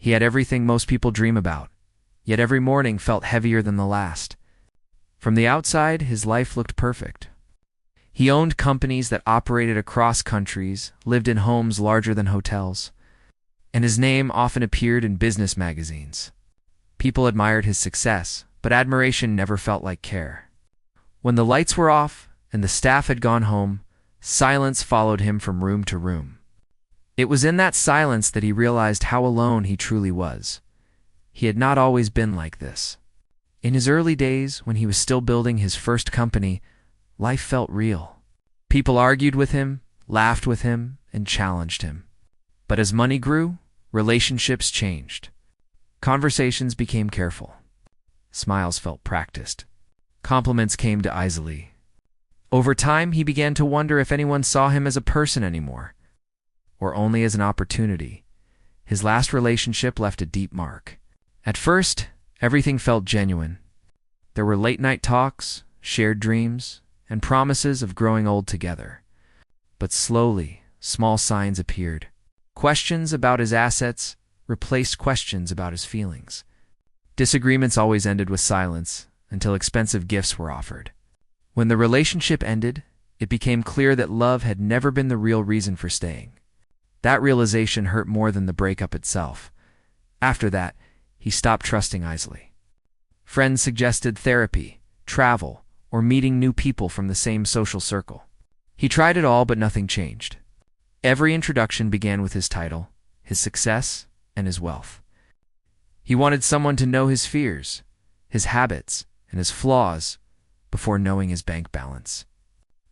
He had everything most people dream about, yet every morning felt heavier than the last. From the outside, his life looked perfect. He owned companies that operated across countries, lived in homes larger than hotels, and his name often appeared in business magazines. People admired his success, but admiration never felt like care. When the lights were off and the staff had gone home, silence followed him from room to room. It was in that silence that he realized how alone he truly was. He had not always been like this. In his early days, when he was still building his first company, life felt real. People argued with him, laughed with him, and challenged him. But as money grew, relationships changed. Conversations became careful. Smiles felt practiced. Compliments came to easily. Over time, he began to wonder if anyone saw him as a person anymore, or only as an opportunity. His last relationship left a deep mark. At first, everything felt genuine. There were late-night talks, shared dreams, and promises of growing old together. But slowly, small signs appeared. Questions about his assets replaced questions about his feelings. Disagreements always ended with silence until expensive gifts were offered. When the relationship ended, it became clear that love had never been the real reason for staying. That realization hurt more than the breakup itself. After that, he stopped trusting easily. Friends suggested therapy, travel, or meeting new people from the same social circle. He tried it all, but nothing changed. Every introduction began with his title, his success, and his wealth. He wanted someone to know his fears, his habits, and his flaws before knowing his bank balance.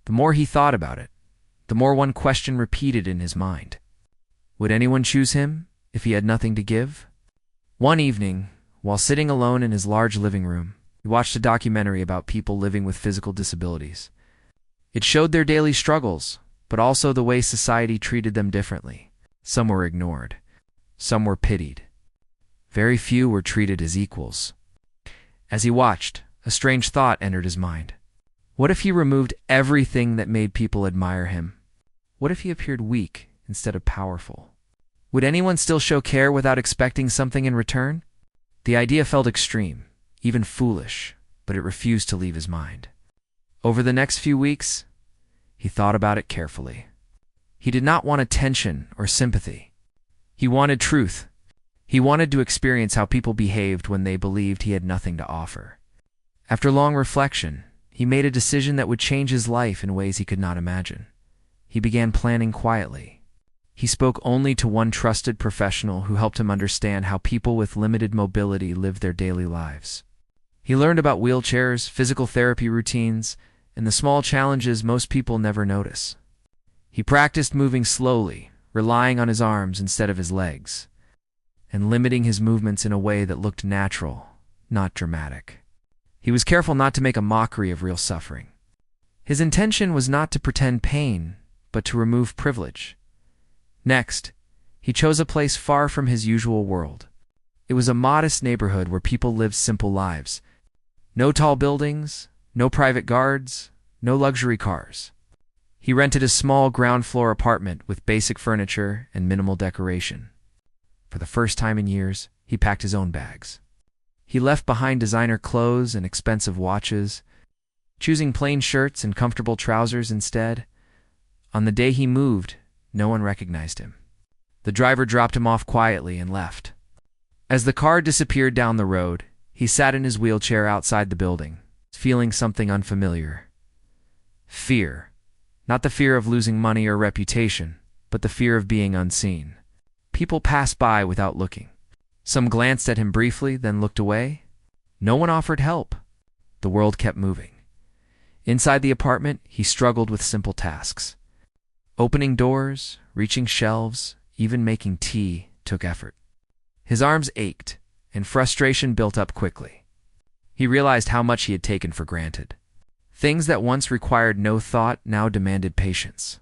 The more he thought about it, the more one question repeated in his mind. Would anyone choose him if he had nothing to give? One evening, while sitting alone in his large living room, he watched a documentary about people living with physical disabilities. It showed their daily struggles, but also the way society treated them differently. Some were ignored. Some were pitied. Very few were treated as equals. As he watched, a strange thought entered his mind. What if he removed everything that made people admire him? What if he appeared weak instead of powerful? Would anyone still show care without expecting something in return? The idea felt extreme, even foolish, but it refused to leave his mind. Over the next few weeks, he thought about it carefully. He did not want attention or sympathy. He wanted truth. He wanted to experience how people behaved when they believed he had nothing to offer. After long reflection, he made a decision that would change his life in ways he could not imagine. He began planning quietly. He spoke only to one trusted professional who helped him understand how people with limited mobility live their daily lives. He learned about wheelchairs, physical therapy routines, and the small challenges most people never notice. He practiced moving slowly, relying on his arms instead of his legs, and limiting his movements in a way that looked natural, not dramatic. He was careful not to make a mockery of real suffering. His intention was not to pretend pain, but to remove privilege. Next, he chose a place far from his usual world. It was a modest neighborhood where people lived simple lives. No tall buildings, no private guards, no luxury cars. He rented a small ground-floor apartment with basic furniture and minimal decoration. For the first time in years, he packed his own bags. He left behind designer clothes and expensive watches, choosing plain shirts and comfortable trousers instead. On the day he moved, no one recognized him. The driver dropped him off quietly and left. As the car disappeared down the road, he sat in his wheelchair outside the building, feeling something unfamiliar. Fear. Not the fear of losing money or reputation, but the fear of being unseen. People passed by without looking. Some glanced at him briefly, then looked away. No one offered help. The world kept moving. Inside the apartment, he struggled with simple tasks. Opening doors, reaching shelves, even making tea took effort. His arms ached, and frustration built up quickly. He realized how much he had taken for granted. Things that once required no thought now demanded patience.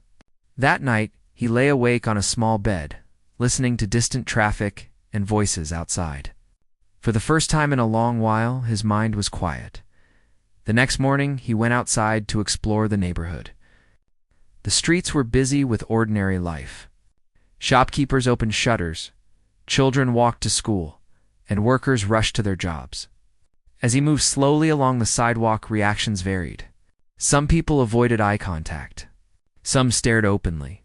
That night, he lay awake on a small bed, listening to distant traffic and voices outside. For the first time in a long while, his mind was quiet. The next morning, he went outside to explore the neighborhood. The streets were busy with ordinary life. Shopkeepers opened shutters, Children walked to school, and workers rushed to their jobs. As he moved slowly along the sidewalk, reactions varied. Some people avoided eye contact. Some stared openly.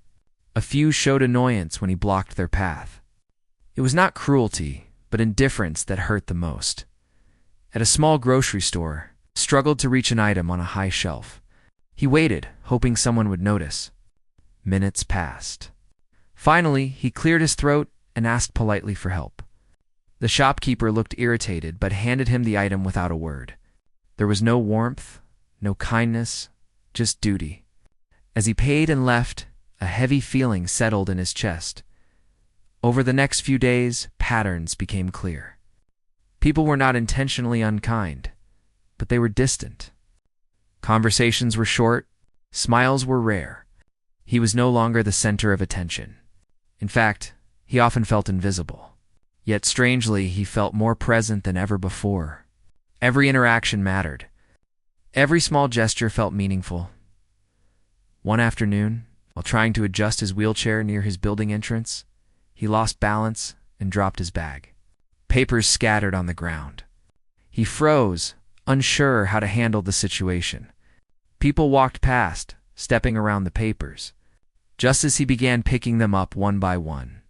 A few showed annoyance when he blocked their path. It was not cruelty, but indifference that hurt the most. At a small grocery store, he struggled to reach an item on a high shelf. He waited, hoping someone would notice. Minutes passed. Finally, he cleared his throat and asked politely for help. The shopkeeper looked irritated but handed him the item without a word. There was no warmth, no kindness, just duty. As he paid and left, a heavy feeling settled in his chest. Over the next few days, patterns became clear. People were not intentionally unkind, but they were distant. Conversations were short, smiles were rare. He was no longer the center of attention. In fact, he often felt invisible. Yet strangely, he felt more present than ever before. Every interaction mattered. Every small gesture felt meaningful. One afternoon, while trying to adjust his wheelchair near his building entrance, he lost balance and dropped his bag. Papers scattered on the ground. He froze, unsure how to handle the situation. People walked past, stepping around the papers. Just as he began picking them up one by one,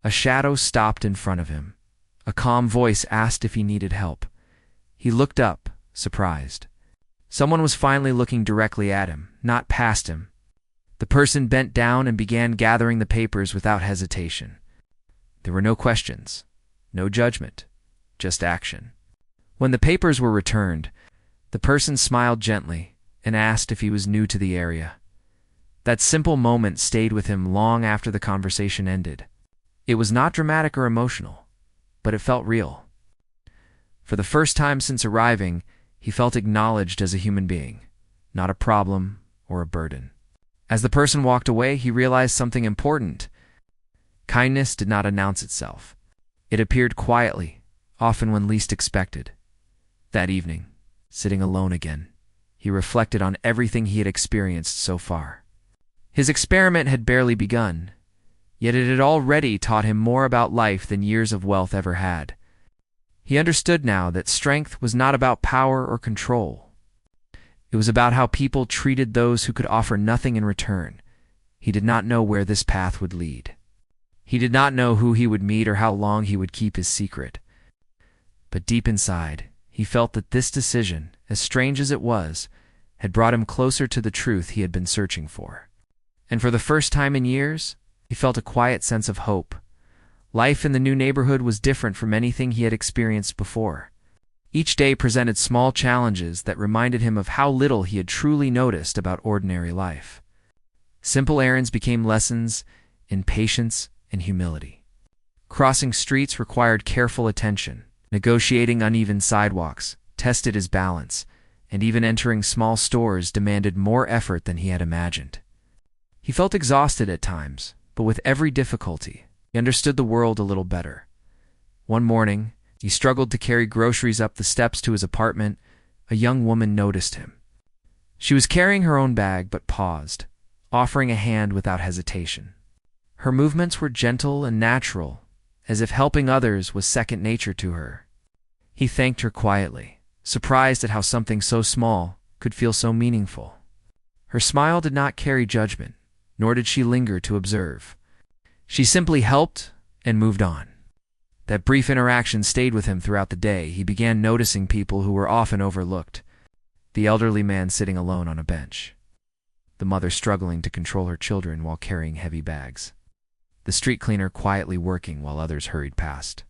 a shadow stopped in front of him. A calm voice asked if he needed help. He looked up, surprised. Someone was finally looking directly at him, not past him. The person bent down and began gathering the papers without hesitation. There were no questions, no judgment, just action. When the papers were returned, the person smiled gently and asked if he was new to the area. That simple moment stayed with him long after the conversation ended. It was not dramatic or emotional, but it felt real. For the first time since arriving, he felt acknowledged as a human being, not a problem or a burden. As the person walked away, he realized something important. Kindness did not announce itself. It appeared quietly, often when least expected. That evening, sitting alone again, he reflected on everything he had experienced so far. His experiment had barely begun, yet it had already taught him more about life than years of wealth ever had. He understood now that strength was not about power or control. It was about how people treated those who could offer nothing in return. He did not know where this path would lead. He did not know who he would meet or how long he would keep his secret. But deep inside, he felt that this decision, as strange as it was, had brought him closer to the truth he had been searching for. And for the first time in years, he felt a quiet sense of hope. Life in the new neighborhood was different from anything he had experienced before. Each day presented small challenges that reminded him of how little he had truly noticed about ordinary life. Simple errands became lessons in patience and humility. Crossing streets required careful attention. Negotiating uneven sidewalks tested his balance, and even entering small stores demanded more effort than he had imagined. He felt exhausted at times, but with every difficulty, he understood the world a little better. One morning, he struggled to carry groceries up the steps to his apartment. A young woman noticed him. She was carrying her own bag but paused, offering a hand without hesitation. Her movements were gentle and natural, as if helping others was second nature to her. He thanked her quietly, surprised at how something so small could feel so meaningful. Her smile did not carry judgment, nor did she linger to observe. She simply helped and moved on. That brief interaction stayed with him throughout the day. He began noticing people who were often overlooked. The elderly man sitting alone on a bench. The mother struggling to control her children while carrying heavy bags. The street cleaner quietly working while others hurried past.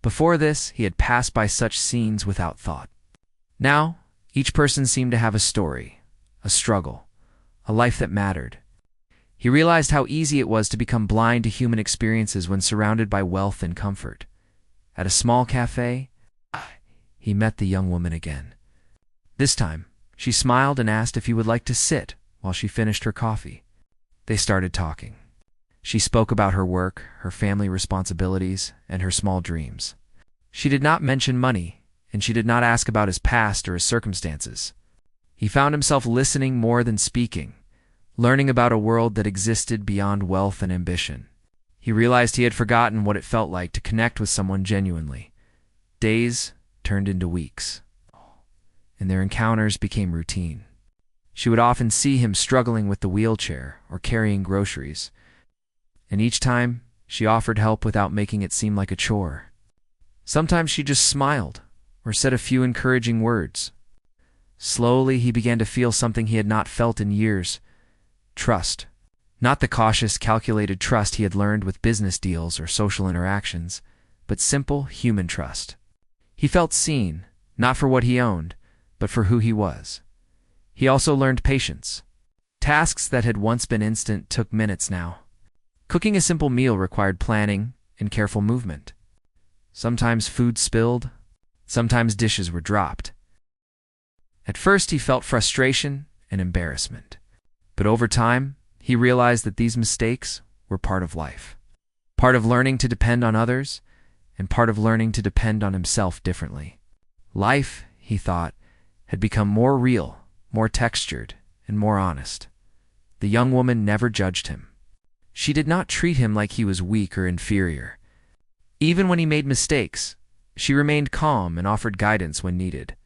Before this, he had passed by such scenes without thought. Now, each person seemed to have a story, a struggle, a life that mattered. He realized how easy it was to become blind to human experiences when surrounded by wealth and comfort. At a small cafe, he met the young woman again. This time, she smiled and asked if he would like to sit while she finished her coffee. They started talking. She spoke about her work, her family responsibilities, and her small dreams. She did not mention money, and she did not ask about his past or his circumstances. He found himself listening more than speaking, learning about a world that existed beyond wealth and ambition. He realized he had forgotten what it felt like to connect with someone genuinely. Days turned into weeks, and their encounters became routine. She would often see him struggling with the wheelchair or carrying groceries, and each time she offered help without making it seem like a chore. Sometimes she just smiled or said a few encouraging words. Slowly, he began to feel something he had not felt in years: trust. Not the cautious, calculated trust he had learned with business deals or social interactions, but simple human trust. He felt seen, not for what he owned, but for who he was. He also learned patience. Tasks that had once been instant took minutes now. Cooking a simple meal required planning and careful movement. Sometimes food spilled, sometimes dishes were dropped. At first he felt frustration and embarrassment, but over time he realized that these mistakes were part of life, part of learning to depend on others, and part of learning to depend on himself differently. Life, he thought, had become more real, more textured, and more honest. The young woman never judged him. She did not treat him like he was weak or inferior. Even when he made mistakes, she remained calm and offered guidance when needed.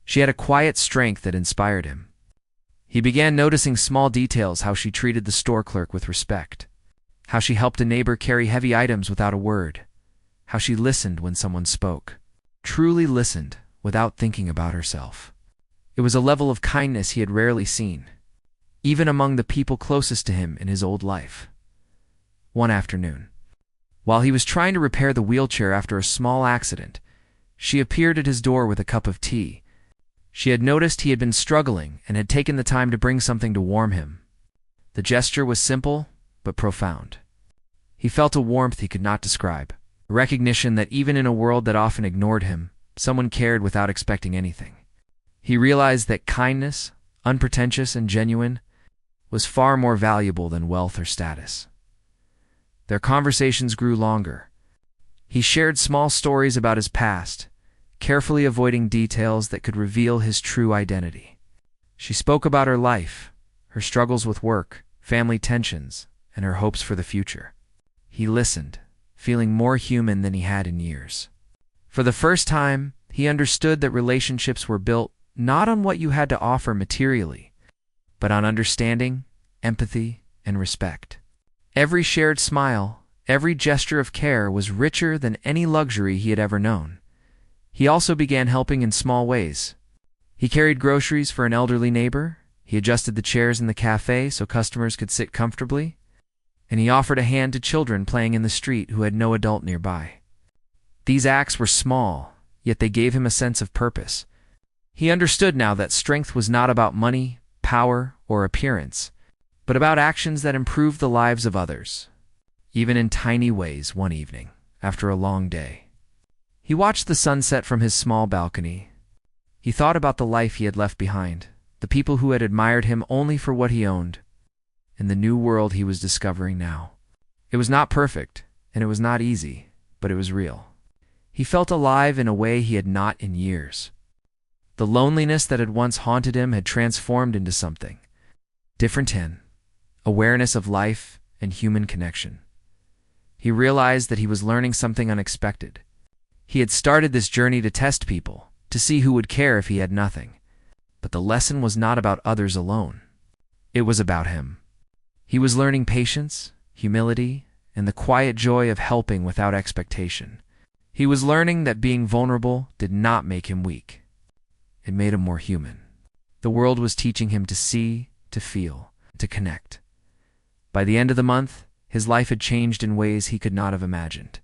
She had a quiet strength that inspired him. He began noticing small details: how she treated the store clerk with respect, how she helped a neighbor carry heavy items without a word, how she listened when someone spoke, truly listened without thinking about herself. It was a level of kindness he had rarely seen, even among the people closest to him in his old life. One afternoon, while he was trying to repair the wheelchair after a small accident, she appeared at his door with a cup of tea. She had noticed he had been struggling and had taken the time to bring something to warm him. The gesture was simple, but profound. He felt a warmth he could not describe, a recognition that even in a world that often ignored him, someone cared without expecting anything. He realized that kindness, unpretentious and genuine, was far more valuable than wealth or status. Their conversations grew longer. He shared small stories about his past, carefully avoiding details that could reveal his true identity. She spoke about her life, her struggles with work, family tensions, and her hopes for the future. He listened, feeling more human than he had in years. For the first time, he understood that relationships were built not on what you had to offer materially, but on understanding, empathy, and respect. Every shared smile, every gesture of care was richer than any luxury he had ever known. He also began helping in small ways. He carried groceries for an elderly neighbor, he adjusted the chairs in the cafe so customers could sit comfortably, and he offered a hand to children playing in the street who had no adult nearby. These acts were small, yet they gave him a sense of purpose. He understood now that strength was not about money, power, or appearance, but about actions that improved the lives of others, even in tiny ways. One evening, after a long day, he watched the sunset from his small balcony. He thought about the life he had left behind, the people who had admired him only for what he owned, and the new world he was discovering now. It was not perfect, and it was not easy, but it was real. He felt alive in a way he had not in years. The loneliness that had once haunted him had transformed into something different: awareness of life and human connection. He realized that he was learning something unexpected. He had started this journey to test people, to see who would care if he had nothing. But the lesson was not about others alone. It was about him. He was learning patience, humility, and the quiet joy of helping without expectation. He was learning that being vulnerable did not make him weak. It made him more human. The world was teaching him to see, to feel, to connect. By the end of the month, his life had changed in ways he could not have imagined.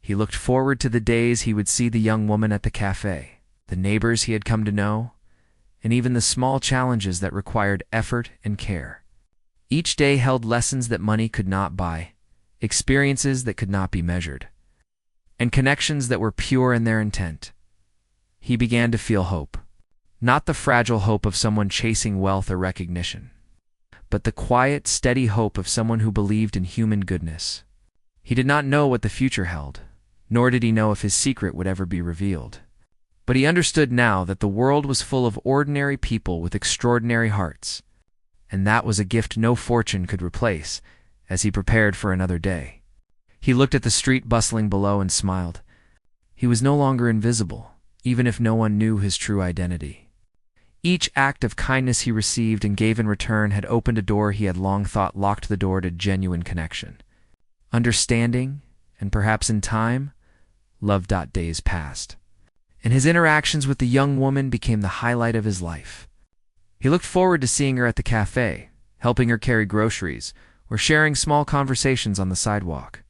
He looked forward to the days he would see the young woman at the cafe, the neighbors he had come to know, and even the small challenges that required effort and care. Each day held lessons that money could not buy, experiences that could not be measured, and connections that were pure in their intent. He began to feel hope, not the fragile hope of someone chasing wealth or recognition, but the quiet, steady hope of someone who believed in human goodness. He did not know what the future held, nor did he know if his secret would ever be revealed. But he understood now that the world was full of ordinary people with extraordinary hearts, and that was a gift no fortune could replace. As he prepared for another day, He looked at the street bustling below and smiled. He was no longer invisible, even if no one knew his true identity. Each act of kindness he received and gave in return had opened a door he had long thought locked the door to genuine connection. Understanding, and perhaps in time, love. Days passed, and his interactions with the young woman became the highlight of his life. He looked forward to seeing her at the cafe, helping her carry groceries, or sharing small conversations on the sidewalk.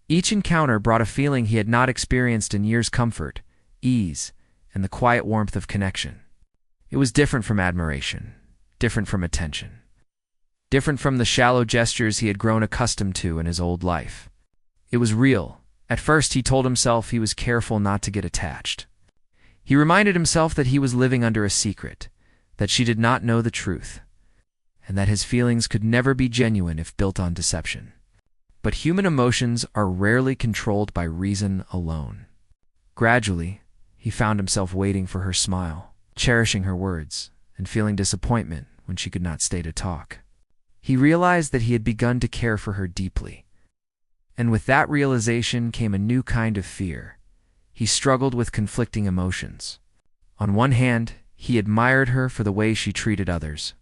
Each encounter brought a feeling he had not experienced in years: comfort, ease, and the quiet warmth of connection. It was different from admiration, different from attention, different from the shallow gestures he had grown accustomed to in his old life. It was real. At first, he told himself he was careful not to get attached. He reminded himself that he was living under a secret, that she did not know the truth, and that his feelings could never be genuine if built on deception. But human emotions are rarely controlled by reason alone. Gradually, he found himself waiting for her smile, cherishing her words, and feeling disappointment when she could not stay to talk. He realized that he had begun to care for her deeply. And with that realization came a new kind of fear. He struggled with conflicting emotions. On one hand, he admired her for the way she treated others,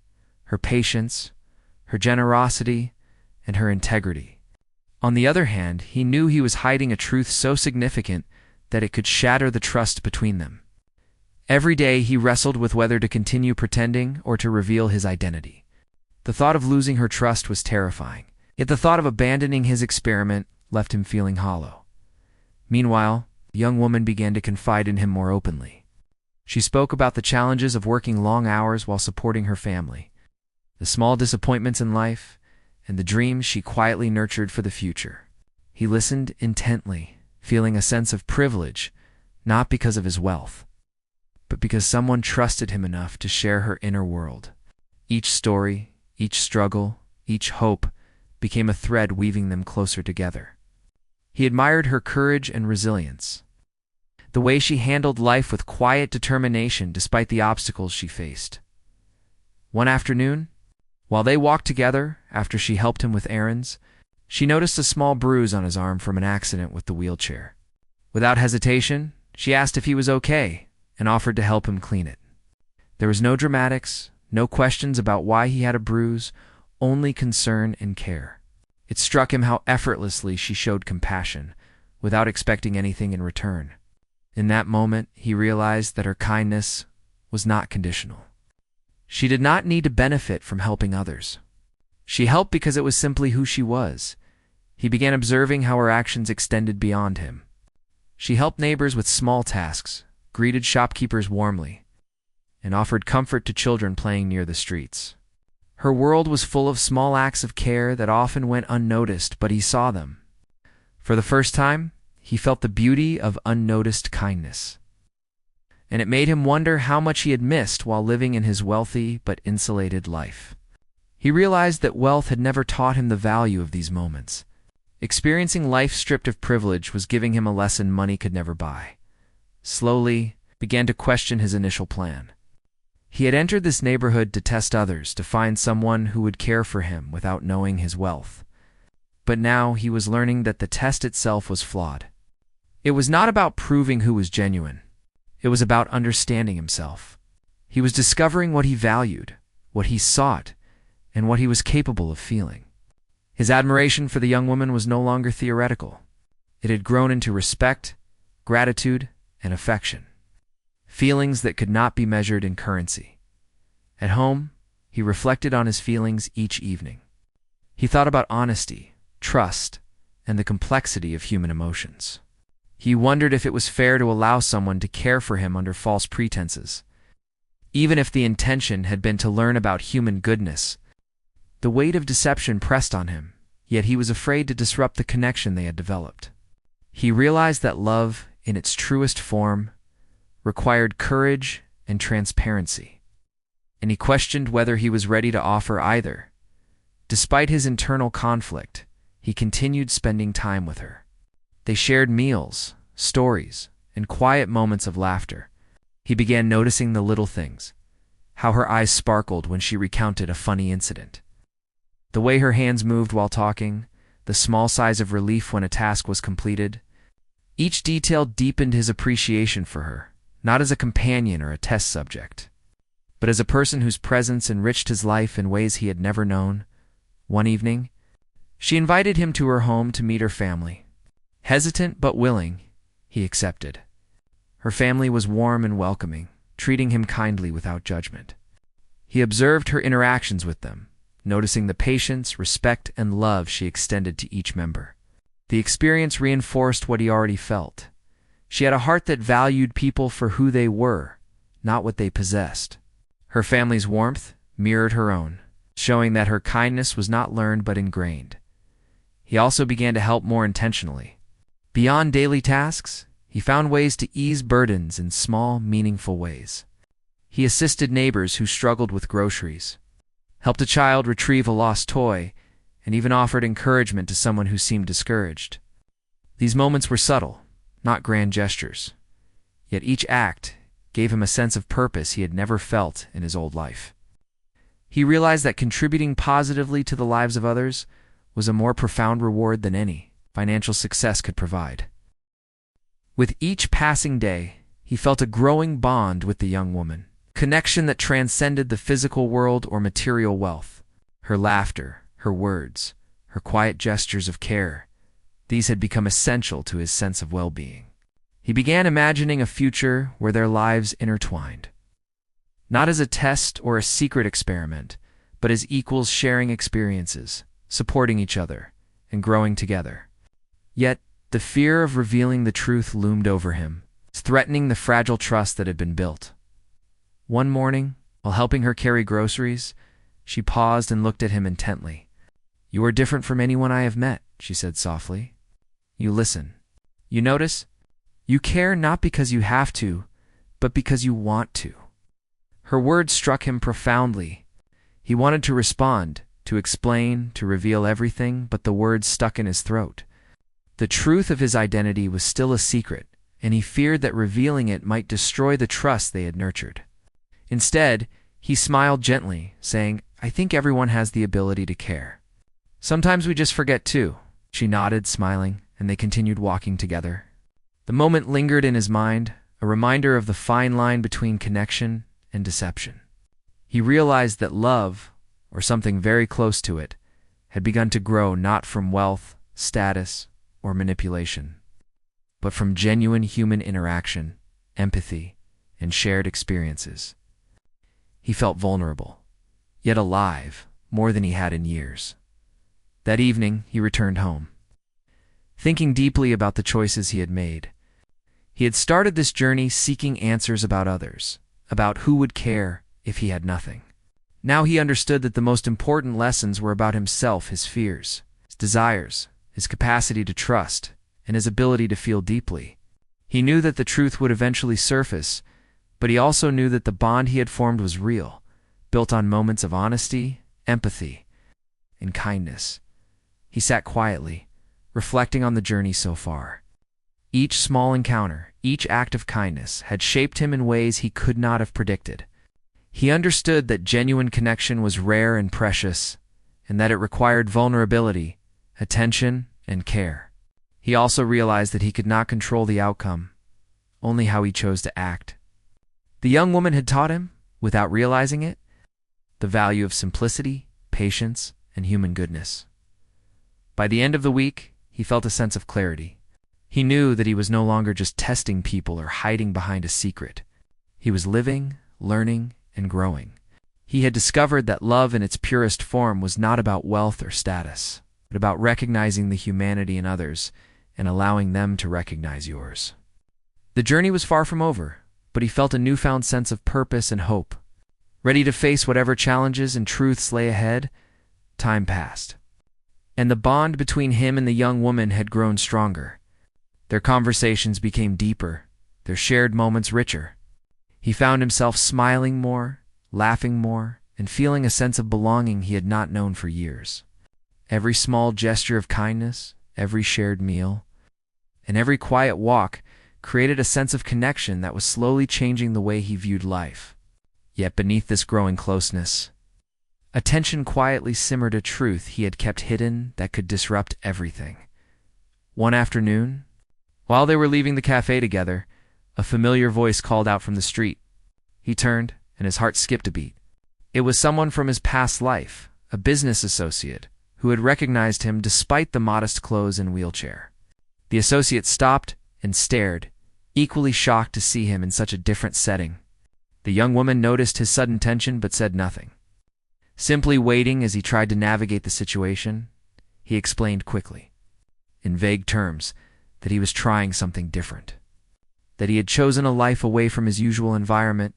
her patience, her generosity, and her integrity. On the other hand, he knew he was hiding a truth so significant that it could shatter the trust between them. Every day he wrestled with whether to continue pretending or to reveal his identity. The thought of losing her trust was terrifying, yet the thought of abandoning his experiment left him feeling hollow. Meanwhile, the young woman began to confide in him more openly. She spoke about the challenges of working long hours while supporting her family, the small disappointments in life, and the dreams she quietly nurtured for the future. He listened intently, feeling a sense of privilege, not because of his wealth, but because someone trusted him enough to share her inner world. Each story, each struggle, each hope became a thread weaving them closer together. He admired her courage and resilience, the way she handled life with quiet determination despite the obstacles she faced. One afternoon, while they walked together after she helped him with errands, she noticed a small bruise on his arm from an accident with the wheelchair. Without hesitation, she asked if he was okay and offered to help him clean it. There was no dramatics, no questions about why he had a bruise, only concern and care. It struck him how effortlessly she showed compassion, without expecting anything in return. In that moment, he realized that her kindness was not conditional. She did not need to benefit from helping others. She helped because it was simply who she was. He began observing how her actions extended beyond him. She helped neighbors with small tasks, greeted shopkeepers warmly, and offered comfort to children playing near the streets. Her world was full of small acts of care that often went unnoticed, but he saw them. For the first time, he felt the beauty of unnoticed kindness, and it made him wonder how much he had missed while living in his wealthy but insulated life. He realized that wealth had never taught him the value of these moments. Experiencing life stripped of privilege was giving him a lesson money could never buy. Slowly, began to question his initial plan. He had entered this neighborhood to test others, to find someone who would care for him without knowing his wealth. But now he was learning that the test itself was flawed. It was not about proving who was genuine. It was about understanding himself. He was discovering what he valued, what he sought, and what he was capable of feeling. His admiration for the young woman was no longer theoretical. It had grown into respect, gratitude, and affection, feelings that could not be measured in currency. At home, he reflected on his feelings each evening. He thought about honesty, trust, and the complexity of human emotions. He wondered if it was fair to allow someone to care for him under false pretenses, even if the intention had been to learn about human goodness. The weight of deception pressed on him, yet he was afraid to disrupt the connection they had developed. He realized that love, in its truest form, required courage and transparency, and he questioned whether he was ready to offer either. Despite his internal conflict, he continued spending time with her. They shared meals, stories, and quiet moments of laughter. He began noticing the little things, how her eyes sparkled when she recounted a funny incident, the way her hands moved while talking, the small sighs of relief when a task was completed. Each detail deepened his appreciation for her, not as a companion or a test subject, but as a person whose presence enriched his life in ways he had never known. One evening, she invited him to her home to meet her family. Hesitant but willing, he accepted. Her family was warm and welcoming, treating him kindly without judgment. He observed her interactions with them, noticing the patience, respect, and love she extended to each member. The experience reinforced what he already felt. She had a heart that valued people for who they were, not what they possessed. Her family's warmth mirrored her own, showing that her kindness was not learned but ingrained. He also began to help more intentionally. Beyond daily tasks, he found ways to ease burdens in small, meaningful ways. He assisted neighbors who struggled with groceries, helped a child retrieve a lost toy, and even offered encouragement to someone who seemed discouraged. These moments were subtle, not grand gestures, yet each act gave him a sense of purpose he had never felt in his old life. He realized that contributing positively to the lives of others was a more profound reward than any financial success could provide. With each passing day, he felt a growing bond with the young woman, a connection that transcended the physical world or material wealth. Her laughter, her words, her quiet gestures of care, these had become essential to his sense of well-being. He began imagining a future where their lives intertwined, not as a test or a secret experiment, but as equals sharing experiences, supporting each other, and growing together. Yet, the fear of revealing the truth loomed over him, threatening the fragile trust that had been built. One morning, while helping her carry groceries, she paused and looked at him intently. "You are different from anyone I have met," she said softly. "You listen. You notice. You care not because you have to, but because you want to." Her words struck him profoundly. He wanted to respond, to explain, to reveal everything, but the words stuck in his throat. The truth of his identity was still a secret, and he feared that revealing it might destroy the trust they had nurtured. Instead, he smiled gently, saying, "I think everyone has the ability to care. Sometimes we just forget too." She nodded, smiling, and they continued walking together. The moment lingered in his mind, a reminder of the fine line between connection and deception. He realized that love, or something very close to it, had begun to grow not from wealth, status, or manipulation, but from genuine human interaction, empathy, and shared experiences. He felt vulnerable, yet alive, more than he had in years. That evening, he returned home, thinking deeply about the choices he had made. He had started this journey seeking answers about others, about who would care if he had nothing. Now he understood that the most important lessons were about himself, his fears, his desires, his capacity to trust, and his ability to feel deeply. He knew that the truth would eventually surface, but he also knew that the bond he had formed was real, built on moments of honesty, empathy, and kindness. He sat quietly, reflecting on the journey so far. Each small encounter, each act of kindness, had shaped him in ways he could not have predicted. He understood that genuine connection was rare and precious, and that it required vulnerability, attention, and care. He also realized that he could not control the outcome, only how he chose to act. The young woman had taught him, without realizing it, the value of simplicity, patience, and human goodness. By the end of the week, he felt a sense of clarity. He knew that he was no longer just testing people or hiding behind a secret. He was living, learning, and growing. He had discovered that love in its purest form was not about wealth or status, but about recognizing the humanity in others and allowing them to recognize yours. The journey was far from over, but he felt a newfound sense of purpose and hope. Ready to face whatever challenges and truths lay ahead, time passed, and the bond between him and the young woman had grown stronger. Their conversations became deeper, their shared moments richer. He found himself smiling more, laughing more, and feeling a sense of belonging he had not known for years. Every small gesture of kindness, every shared meal, and every quiet walk created a sense of connection that was slowly changing the way he viewed life. Yet beneath this growing closeness, Attention quietly simmered a truth he had kept hidden that could disrupt everything. One afternoon, while they were leaving the cafe together, a familiar voice called out from the street. He turned, and his heart skipped a beat. It was someone from his past life, a business associate, who had recognized him despite the modest clothes and wheelchair. The associate stopped and stared, equally shocked to see him in such a different setting. The young woman noticed his sudden tension but said nothing. Simply waiting as he tried to navigate the situation, he explained quickly, in vague terms, that he was trying something different, that he had chosen a life away from his usual environment.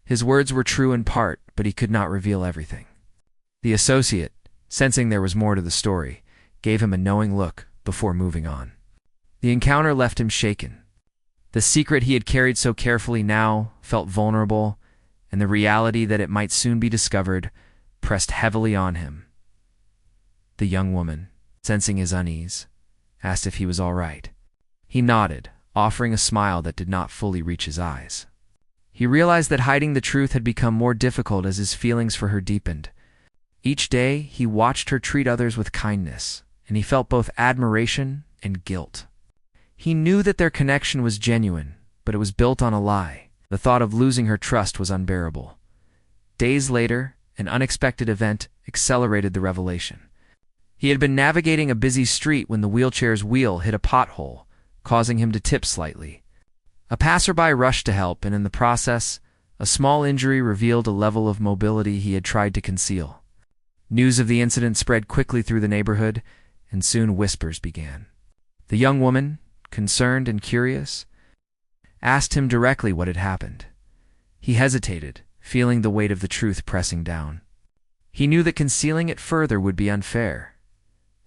His words were true in part, but he could not reveal everything. The associate, sensing there was more to the story, gave him a knowing look before moving on. The encounter left him shaken. The secret he had carried so carefully now felt vulnerable, and the reality that it might soon be discovered pressed heavily on him. The young woman, sensing his unease, asked if he was all right. He nodded, offering a smile that did not fully reach his eyes. He realized that hiding the truth had become more difficult as his feelings for her deepened. Each day, he watched her treat others with kindness, and he felt both admiration and guilt. He knew that their connection was genuine, but it was built on a lie. The thought of losing her trust was unbearable. Days later, an unexpected event accelerated the revelation. He had been navigating a busy street when the wheelchair's wheel hit a pothole, causing him to tip slightly. A passerby rushed to help, and in the process, a small injury revealed a level of mobility he had tried to conceal. News of the incident spread quickly through the neighborhood, and soon whispers began. The young woman, concerned and curious, asked him directly what had happened. He hesitated, feeling the weight of the truth pressing down. He knew that concealing it further would be unfair,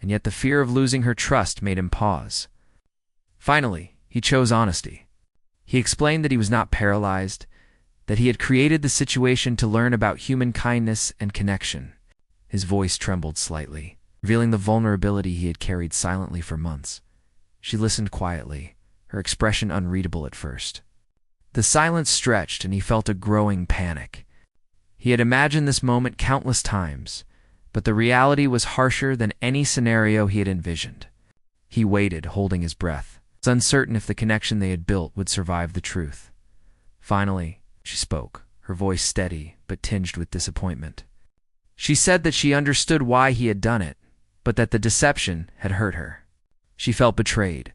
and yet the fear of losing her trust made him pause. Finally, he chose honesty. He explained that he was not paralyzed, that he had created the situation to learn about human kindness and connection. His voice trembled slightly, revealing the vulnerability he had carried silently for months. She listened quietly, her expression unreadable at first. The silence stretched, and he felt a growing panic. He had imagined this moment countless times, but the reality was harsher than any scenario he had envisioned. He waited, holding his breath, uncertain if the connection they had built would survive the truth. Finally, she spoke, her voice steady but tinged with disappointment. She said that she understood why he had done it, but that the deception had hurt her. She felt betrayed,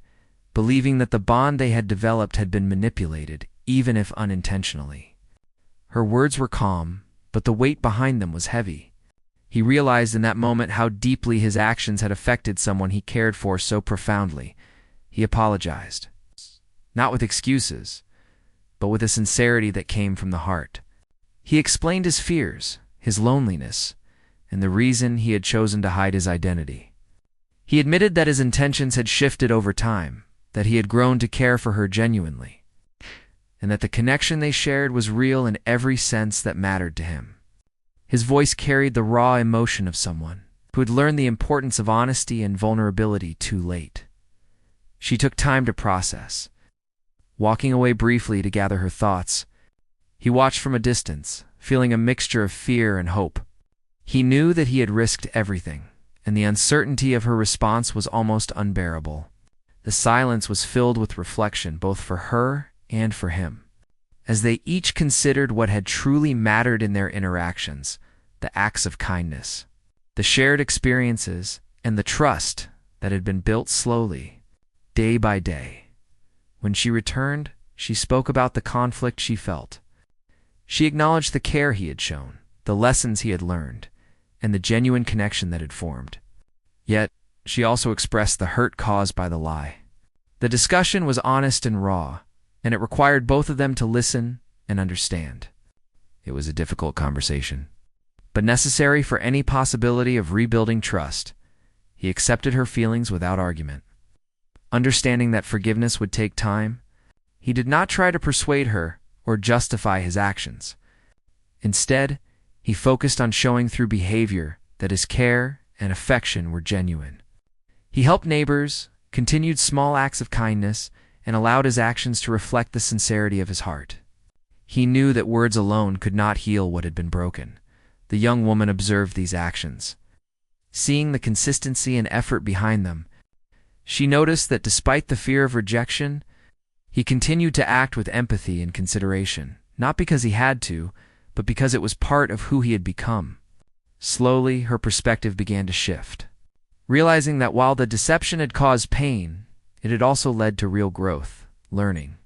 believing that the bond they had developed had been manipulated, even if unintentionally. Her words were calm, but the weight behind them was heavy. He realized in that moment how deeply his actions had affected someone he cared for so profoundly. He apologized, not with excuses, but with a sincerity that came from the heart. He explained his fears, his loneliness, and the reason he had chosen to hide his identity. He admitted that his intentions had shifted over time, that he had grown to care for her genuinely, and that the connection they shared was real in every sense that mattered to him. His voice carried the raw emotion of someone who had learned the importance of honesty and vulnerability too late. She took time to process, walking away briefly to gather her thoughts. He watched from a distance, feeling a mixture of fear and hope. He knew that he had risked everything, and the uncertainty of her response was almost unbearable. The silence was filled with reflection, both for her and for him, as they each considered what had truly mattered in their interactions, the acts of kindness, the shared experiences, and the trust that had been built slowly, day by day. When she returned, she spoke about the conflict she felt. She acknowledged the care he had shown, the lessons he had learned, and the genuine connection that had formed. Yet, she also expressed the hurt caused by the lie. The discussion was honest and raw, and it required both of them to listen and understand. It was a difficult conversation, but necessary for any possibility of rebuilding trust. He accepted her feelings without argument. Understanding that forgiveness would take time, he did not try to persuade her or justify his actions. Instead, he focused on showing through behavior that his care and affection were genuine. He helped neighbors, continued small acts of kindness, and allowed his actions to reflect the sincerity of his heart. He knew that words alone could not heal what had been broken, The young woman observed these actions. Seeing the consistency and effort behind them, she noticed that despite the fear of rejection, he continued to act with empathy and consideration, not because he had to, but because it was part of who he had become. Slowly, her perspective began to shift, realizing that while the deception had caused pain, it had also led to real growth, learning,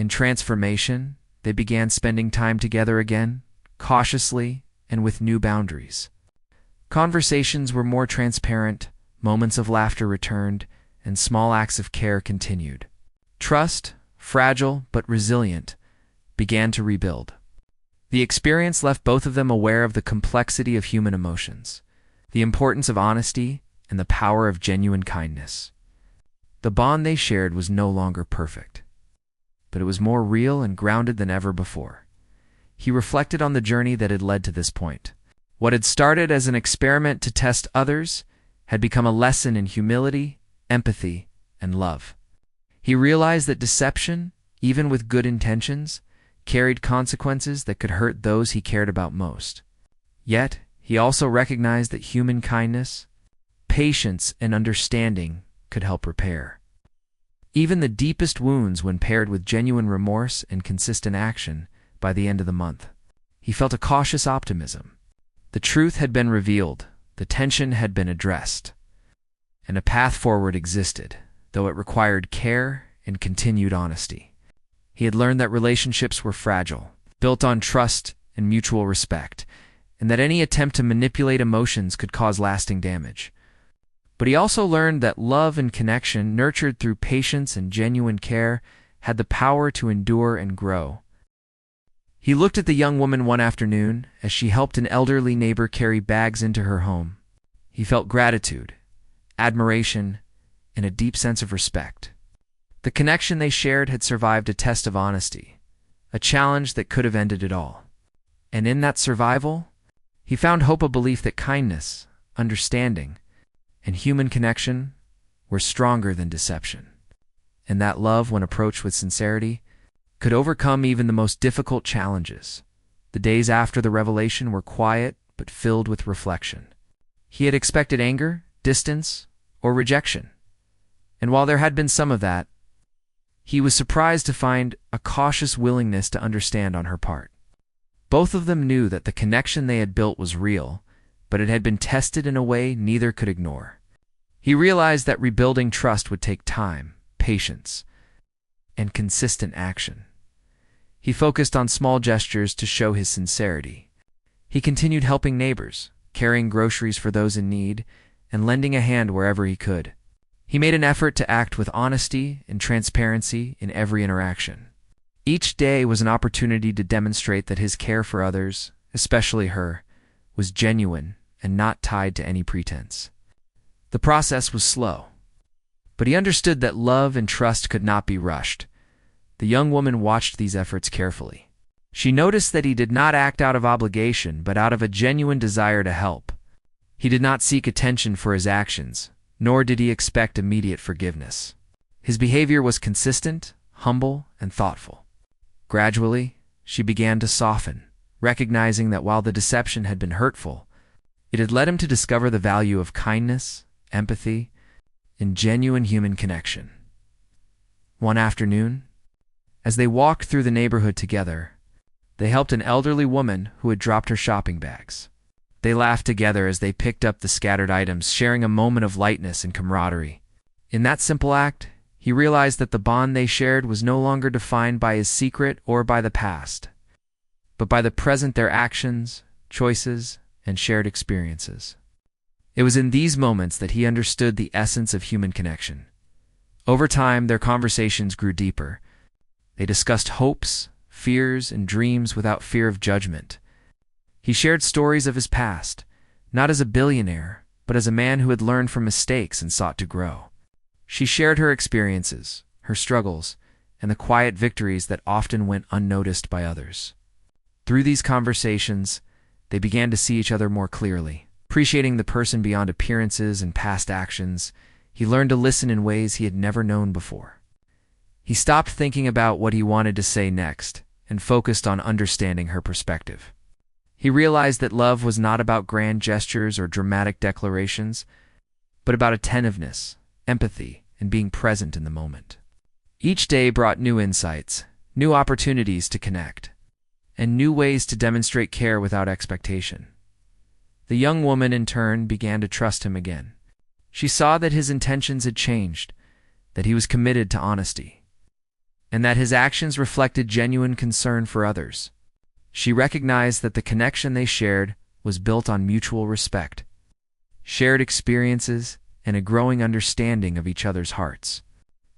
and transformation. They began spending time together again, cautiously and with new boundaries. Conversations were more transparent, moments of laughter returned, and small acts of care continued. Trust, fragile but resilient, began to rebuild. The experience left both of them aware of the complexity of human emotions, the importance of honesty, and the power of genuine kindness. The bond they shared was no longer perfect, but it was more real and grounded than ever before. He reflected on the journey that had led to this point. What had started as an experiment to test others had become a lesson in humility, empathy, and love. He realized that deception, even with good intentions, carried consequences that could hurt those he cared about most. Yet, he also recognized that human kindness, patience, and understanding could help repair even the deepest wounds when paired with genuine remorse and consistent action. By the end of the month, he felt a cautious optimism. The truth had been revealed, the tension had been addressed, and a path forward existed, though it required care and continued honesty. He had learned that relationships were fragile, built on trust and mutual respect, and that any attempt to manipulate emotions could cause lasting damage. But he also learned that love and connection, nurtured through patience and genuine care, had the power to endure and grow. He looked at the young woman one afternoon as she helped an elderly neighbor carry bags into her home. He felt gratitude, admiration, and a deep sense of respect. The connection they shared had survived a test of honesty, a challenge that could have ended it all. And in that survival, he found hope, a belief that kindness, understanding, and human connection were stronger than deception, and that love, when approached with sincerity, could overcome even the most difficult challenges. The days after the revelation were quiet but filled with reflection. He had expected anger, distance, or rejection, and while there had been some of that, he was surprised to find a cautious willingness to understand on her part. Both of them knew that the connection they had built was real, but it had been tested in a way neither could ignore. He realized that rebuilding trust would take time, patience, and consistent action. He focused on small gestures to show his sincerity. He continued helping neighbors, carrying groceries for those in need, and lending a hand wherever he could. He made an effort to act with honesty and transparency in every interaction. Each day was an opportunity to demonstrate that his care for others, especially her, was genuine and not tied to any pretense. The process was slow, but he understood that love and trust could not be rushed. The young woman watched these efforts carefully. She noticed that he did not act out of obligation, but out of a genuine desire to help. He did not seek attention for his actions, nor did he expect immediate forgiveness. His behavior was consistent, humble, and thoughtful. Gradually, she began to soften, recognizing that while the deception had been hurtful, it had led him to discover the value of kindness, empathy, and genuine human connection. One afternoon, as they walked through the neighborhood together, they helped an elderly woman who had dropped her shopping bags. They laughed together as they picked up the scattered items, sharing a moment of lightness and camaraderie. In that simple act, he realized that the bond they shared was no longer defined by his secret or by the past, but by the present, their actions, choices, and shared experiences. It was in these moments that he understood the essence of human connection. Over time, their conversations grew deeper. They discussed hopes, fears, and dreams without fear of judgment. He shared stories of his past, not as a billionaire, but as a man who had learned from mistakes and sought to grow. She shared her experiences, her struggles, and the quiet victories that often went unnoticed by others. Through these conversations, they began to see each other more clearly. Appreciating the person beyond appearances and past actions, he learned to listen in ways he had never known before. He stopped thinking about what he wanted to say next and focused on understanding her perspective. He realized that love was not about grand gestures or dramatic declarations, but about attentiveness, empathy, and being present in the moment. Each day brought new insights, new opportunities to connect, and new ways to demonstrate care without expectation. The young woman, in turn, began to trust him again. She saw that his intentions had changed, that he was committed to honesty, and that his actions reflected genuine concern for others. She recognized that the connection they shared was built on mutual respect, shared experiences, and a growing understanding of each other's hearts.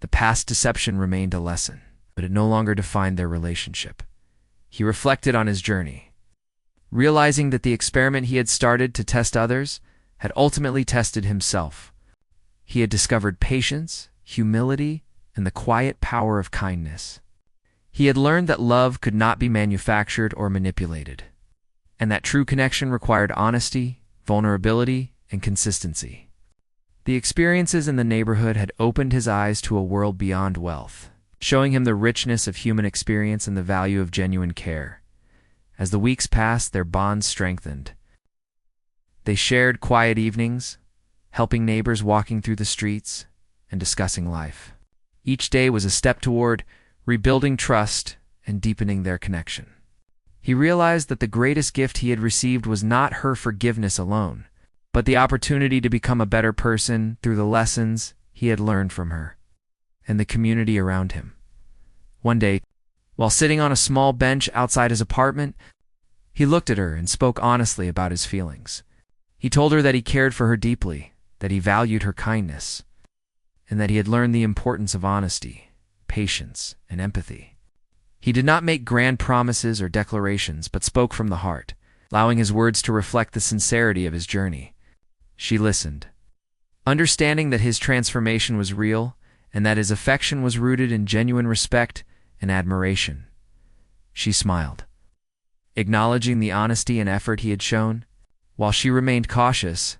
The past deception remained a lesson, but it no longer defined their relationship. He reflected on his journey, realizing that the experiment he had started to test others had ultimately tested himself. He had discovered patience, humility, and the quiet power of kindness. He had learned that love could not be manufactured or manipulated, and that true connection required honesty, vulnerability, and consistency. The experiences in the neighborhood had opened his eyes to a world beyond wealth, showing him the richness of human experience and the value of genuine care. As the weeks passed, their bonds strengthened. They shared quiet evenings, helping neighbors walking through the streets, and discussing life. Each day was a step toward rebuilding trust and deepening their connection. He realized that the greatest gift he had received was not her forgiveness alone, but the opportunity to become a better person through the lessons he had learned from her and the community around him. One day, while sitting on a small bench outside his apartment, he looked at her and spoke honestly about his feelings. He told her that he cared for her deeply, that he valued her kindness, and that he had learned the importance of honesty, patience, and empathy. He did not make grand promises or declarations, but spoke from the heart, allowing his words to reflect the sincerity of his journey. She listened, understanding that his transformation was real and that his affection was rooted in genuine respect and admiration. She smiled, acknowledging the honesty and effort he had shown. While she remained cautious,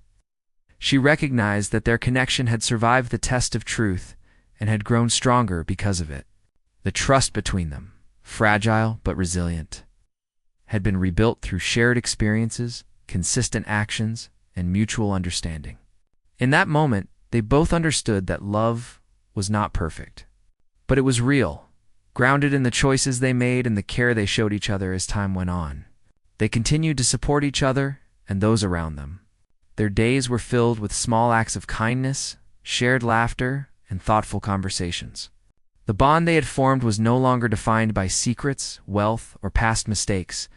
she recognized that their connection had survived the test of truth and had grown stronger because of it. The trust between them, fragile but resilient, had been rebuilt through shared experiences, consistent actions, and mutual understanding. In that moment, they both understood that love was not perfect, but it was real, grounded in the choices they made and the care they showed each other as time went on. They continued to support each other and those around them. Their days were filled with small acts of kindness, shared laughter, and thoughtful conversations. The bond they had formed was no longer defined by secrets, wealth, or past mistakes,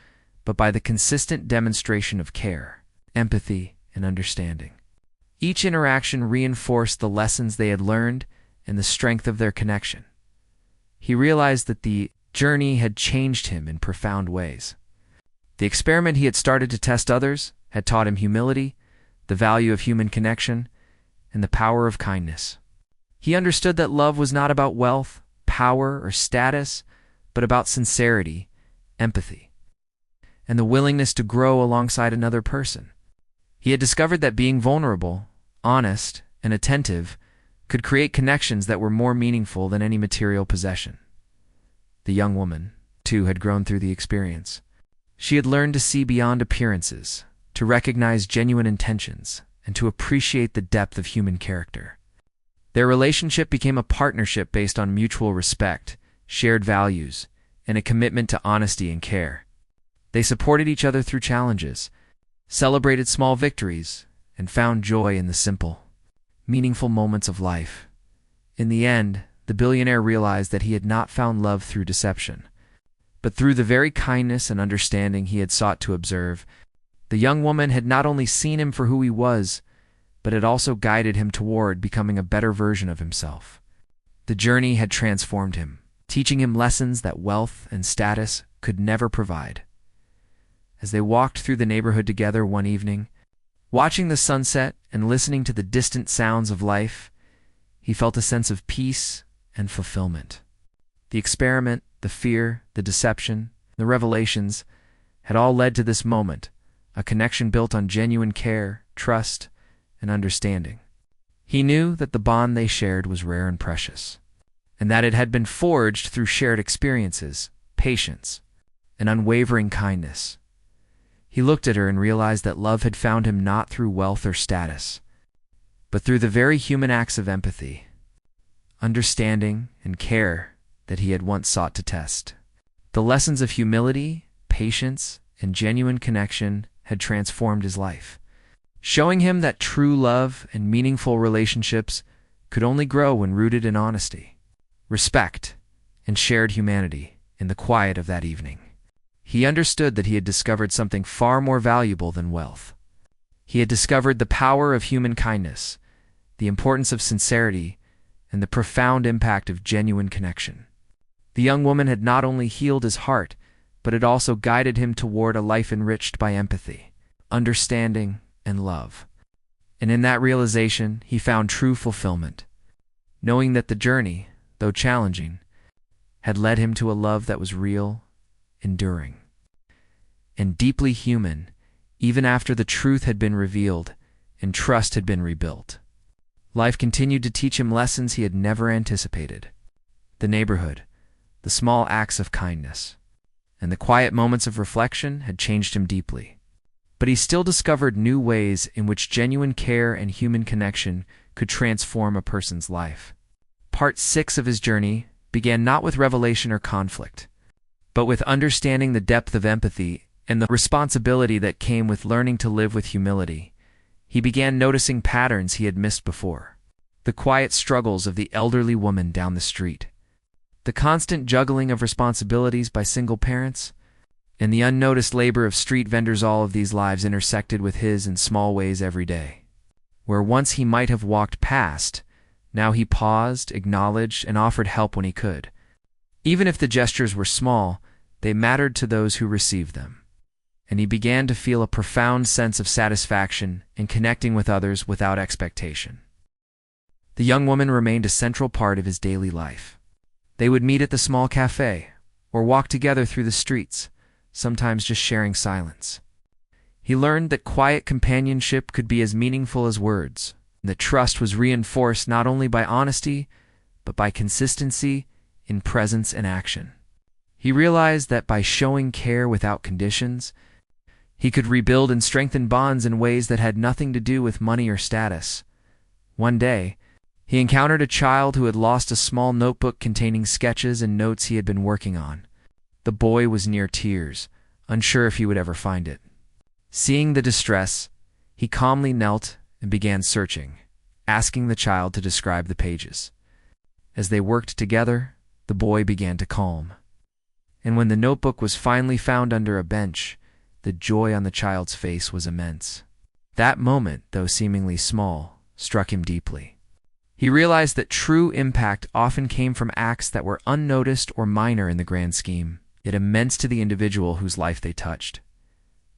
but by the consistent demonstration of care, empathy, and understanding. Each interaction reinforced the lessons they had learned and the strength of their connection. He realized that the journey had changed him in profound ways. The experiment he had started to test others had taught him humility, the value of human connection, and the power of kindness. He understood that love was not about wealth, power, or status, but about sincerity, empathy, and the willingness to grow alongside another person. He had discovered that being vulnerable, honest, and attentive could create connections that were more meaningful than any material possession. The young woman, too, had grown through the experience. She had learned to see beyond appearances, to recognize genuine intentions, and to appreciate the depth of human character. Their relationship became a partnership based on mutual respect, shared values, and a commitment to honesty and care. They supported each other through challenges, celebrated small victories, and found joy in the simple, meaningful moments of life. In the end, the billionaire realized that he had not found love through deception, but through the very kindness and understanding he had sought to observe. The young woman had not only seen him for who he was, but had also guided him toward becoming a better version of himself. The journey had transformed him, teaching him lessons that wealth and status could never provide. As they walked through the neighborhood together one evening, watching the sunset and listening to the distant sounds of life, he felt a sense of peace and fulfillment. The experiment, the fear, the deception, the revelations had all led to this moment, a connection built on genuine care, trust, and understanding. He knew that the bond they shared was rare and precious, and that it had been forged through shared experiences, patience, and unwavering kindness. He looked at her and realized that love had found him not through wealth or status, but through the very human acts of empathy, understanding, and care that he had once sought to test. The lessons of humility, patience, and genuine connection had transformed his life, showing him that true love and meaningful relationships could only grow when rooted in honesty, respect, and shared humanity. In the quiet of that evening, he understood that he had discovered something far more valuable than wealth. He had discovered the power of human kindness, the importance of sincerity, and the profound impact of genuine connection. The young woman had not only healed his heart, but had also guided him toward a life enriched by empathy, understanding, and love. And in that realization, he found true fulfillment, knowing that the journey, though challenging, had led him to a love that was real, enduring, and deeply human, even after the truth had been revealed and trust had been rebuilt. Life continued to teach him lessons he had never anticipated. The neighborhood, the small acts of kindness, and the quiet moments of reflection had changed him deeply. But he still discovered new ways in which genuine care and human connection could transform a person's life. Part 6 of his journey began not with revelation or conflict, but with understanding the depth of empathy and the responsibility that came with learning to live with humility. He began noticing patterns he had missed before. The quiet struggles of the elderly woman down the street, the constant juggling of responsibilities by single parents, and the unnoticed labor of street vendors. All of these lives intersected with his in small ways every day. Where once he might have walked past, now he paused, acknowledged, and offered help when he could. Even if the gestures were small, they mattered to those who received them. And he began to feel a profound sense of satisfaction in connecting with others without expectation. The young woman remained a central part of his daily life. They would meet at the small cafe, or walk together through the streets, sometimes just sharing silence. He learned that quiet companionship could be as meaningful as words, and that trust was reinforced not only by honesty, but by consistency in presence and action. He realized that by showing care without conditions, he could rebuild and strengthen bonds in ways that had nothing to do with money or status. One day, he encountered a child who had lost a small notebook containing sketches and notes he had been working on. The boy was near tears, unsure if he would ever find it. Seeing the distress, he calmly knelt and began searching, asking the child to describe the pages. As they worked together, the boy began to calm. And when the notebook was finally found under a bench, the joy on the child's face was immense. That moment, though seemingly small, struck him deeply. He realized that true impact often came from acts that were unnoticed or minor in the grand scheme, yet immense to the individual whose life they touched.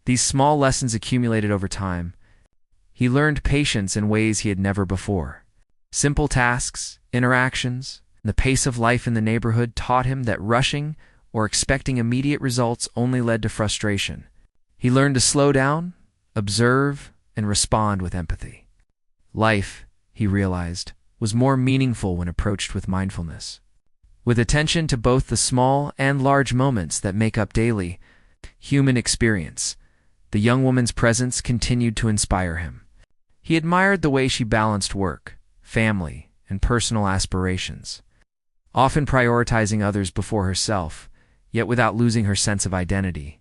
These small lessons accumulated over time. He learned patience in ways he had never before. Simple tasks, interactions, and the pace of life in the neighborhood taught him that rushing or expecting immediate results only led to frustration. He learned to slow down, observe, and respond with empathy. Life, he realized, was more meaningful when approached with mindfulness. With attention to both the small and large moments that make up daily human experience, the young woman's presence continued to inspire him. He admired the way she balanced work, family, and personal aspirations, often prioritizing others before herself, yet without losing her sense of identity.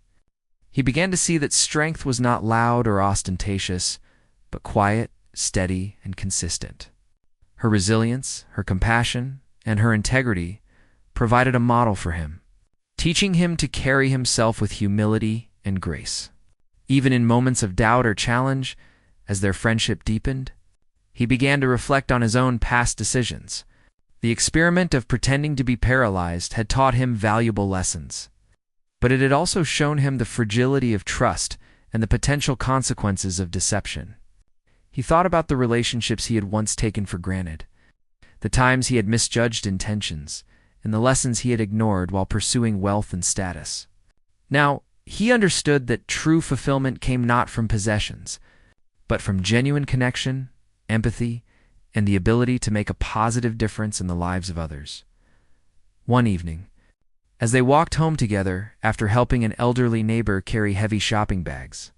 He began to see that strength was not loud or ostentatious, but quiet, steady, and consistent. Her resilience, her compassion, and her integrity provided a model for him, teaching him to carry himself with humility and grace. Even in moments of doubt or challenge, as their friendship deepened, he began to reflect on his own past decisions. The experiment of pretending to be paralyzed had taught him valuable lessons, but it had also shown him the fragility of trust and the potential consequences of deception. He thought about the relationships he had once taken for granted, the times he had misjudged intentions, and the lessons he had ignored while pursuing wealth and status. Now, he understood that true fulfillment came not from possessions, but from genuine connection, empathy, and the ability to make a positive difference in the lives of others. One evening, As they walked home together after helping an elderly neighbor carry heavy shopping bags,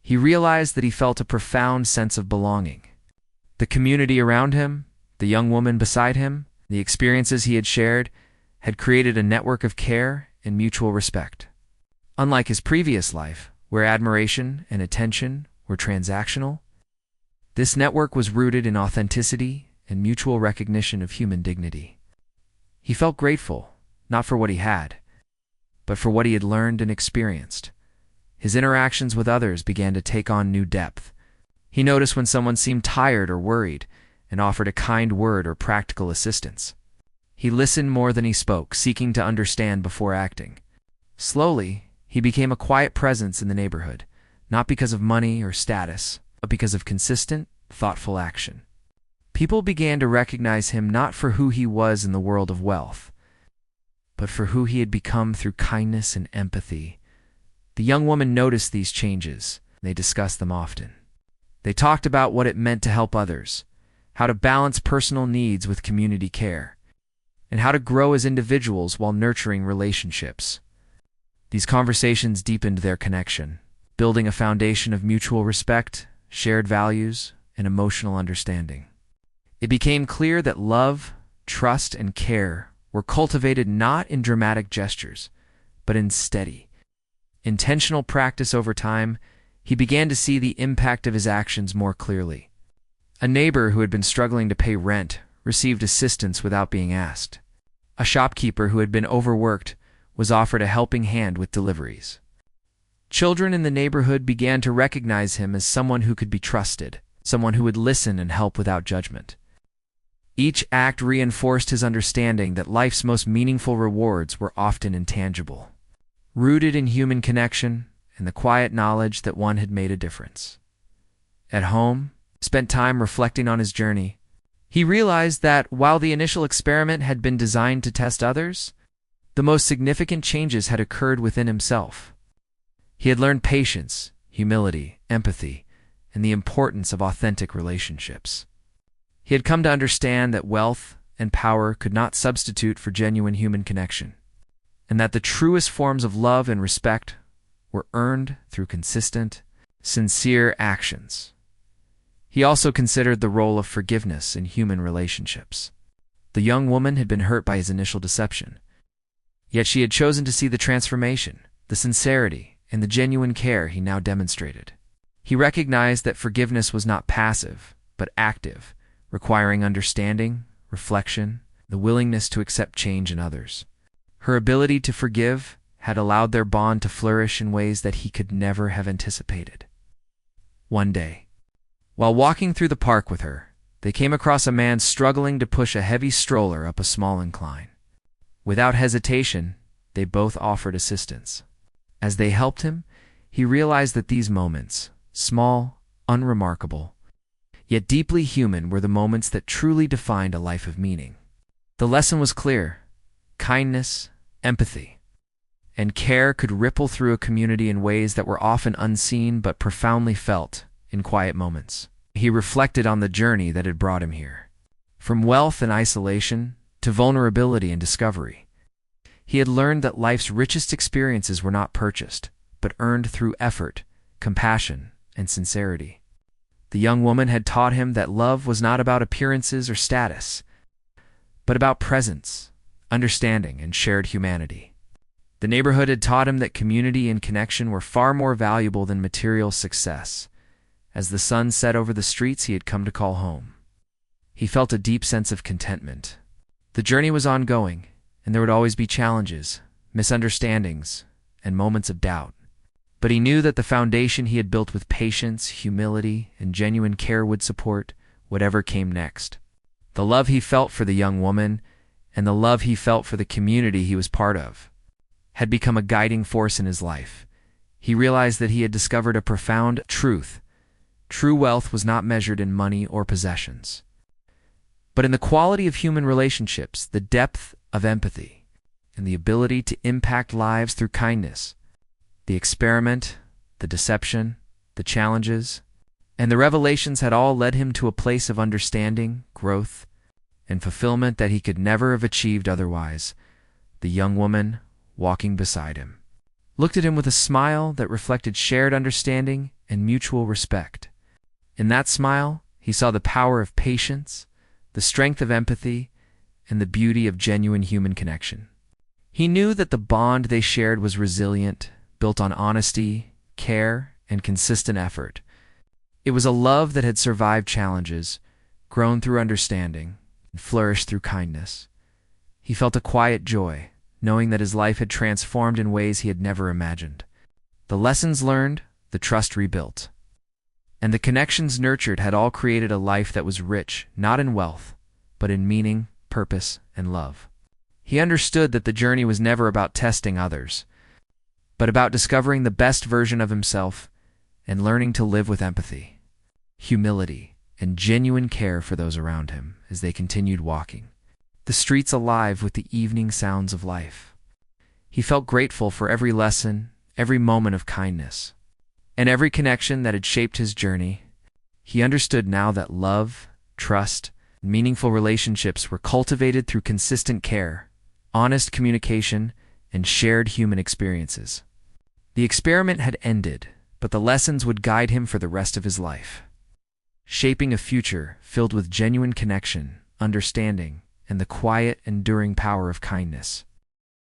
he realized that he felt a profound sense of belonging. The community around him, the young woman beside him, the experiences he had shared, had created a network of care and mutual respect. Unlike his previous life, where admiration and attention were transactional, this network was rooted in authenticity and mutual recognition of human dignity. He felt grateful, not for what he had, but for what he had learned and experienced. His interactions with others began to take on new depth. He noticed when someone seemed tired or worried and offered a kind word or practical assistance. He listened more than he spoke, seeking to understand before acting. Slowly, he became a quiet presence in the neighborhood, not because of money or status, but because of consistent, thoughtful action. People began to recognize him not for who he was in the world of wealth, but for who he had become through kindness and empathy. The young woman noticed these changes. They discussed them often. They talked about what it meant to help others, how to balance personal needs with community care, and how to grow as individuals while nurturing relationships. These conversations deepened their connection, building a foundation of mutual respect, shared values, and emotional understanding. It became clear that love, trust, and care were cultivated not in dramatic gestures, but in steady, intentional practice. Over time, he began to see the impact of his actions more clearly. A neighbor who had been struggling to pay rent received assistance without being asked. A shopkeeper who had been overworked was offered a helping hand with deliveries. Children in the neighborhood began to recognize him as someone who could be trusted, someone who would listen and help without judgment. Each act reinforced his understanding that life's most meaningful rewards were often intangible, rooted in human connection and the quiet knowledge that one had made a difference. At home, he spent time reflecting on his journey. He realized that while the initial experiment had been designed to test others, the most significant changes had occurred within himself. He had learned patience, humility, empathy, and the importance of authentic relationships. He had come to understand that wealth and power could not substitute for genuine human connection, and that the truest forms of love and respect were earned through consistent, sincere actions. He also considered the role of forgiveness in human relationships. The young woman had been hurt by his initial deception, yet she had chosen to see the transformation, the sincerity, and the genuine care he now demonstrated. He recognized that forgiveness was not passive, but active, requiring understanding, reflection, the willingness to accept change in others. Her ability to forgive had allowed their bond to flourish in ways that he could never have anticipated. One day, while walking through the park with her, they came across a man struggling to push a heavy stroller up a small incline. Without hesitation, they both offered assistance. As they helped him, he realized that these moments, small, unremarkable, yet deeply human, were the moments that truly defined a life of meaning. The lesson was clear: kindness, empathy, and care could ripple through a community in ways that were often unseen but profoundly felt in quiet moments. He reflected on the journey that had brought him here. From wealth and isolation to vulnerability and discovery, he had learned that life's richest experiences were not purchased, but earned through effort, compassion, and sincerity. The young woman had taught him that love was not about appearances or status, but about presence, understanding, and shared humanity. The neighborhood had taught him that community and connection were far more valuable than material success. As the sun set over the streets he had come to call home, he felt a deep sense of contentment. The journey was ongoing, and there would always be challenges, misunderstandings, and moments of doubt. But he knew that the foundation he had built with patience, humility, and genuine care would support whatever came next. The love he felt for the young woman and the love he felt for the community he was part of had become a guiding force in his life. He realized that he had discovered a profound truth. True wealth was not measured in money or possessions, but in the quality of human relationships, the depth of empathy, and the ability to impact lives through kindness. The experiment, the deception, the challenges, and the revelations had all led him to a place of understanding, growth, and fulfillment that he could never have achieved otherwise. The young woman walking beside him, looked at him with a smile that reflected shared understanding and mutual respect. In that smile, he saw the power of patience, the strength of empathy, and the beauty of genuine human connection. He knew that the bond they shared was resilient, built on honesty, care, and consistent effort. It was a love that had survived challenges, grown through understanding, and flourished through kindness. He felt a quiet joy, knowing that his life had transformed in ways he had never imagined. The lessons learned, the trust rebuilt, and the connections nurtured had all created a life that was rich, not in wealth, but in meaning, purpose, and love. He understood that the journey was never about testing others, but about discovering the best version of himself and learning to live with empathy, humility, and genuine care for those around him as they continued walking, the streets alive with the evening sounds of life. He felt grateful for every lesson, every moment of kindness, and every connection that had shaped his journey. He understood now that love, trust, and meaningful relationships were cultivated through consistent care, honest communication, and shared human experiences. The experiment had ended, but the lessons would guide him for the rest of his life, shaping a future filled with genuine connection, understanding, and the quiet, enduring power of kindness.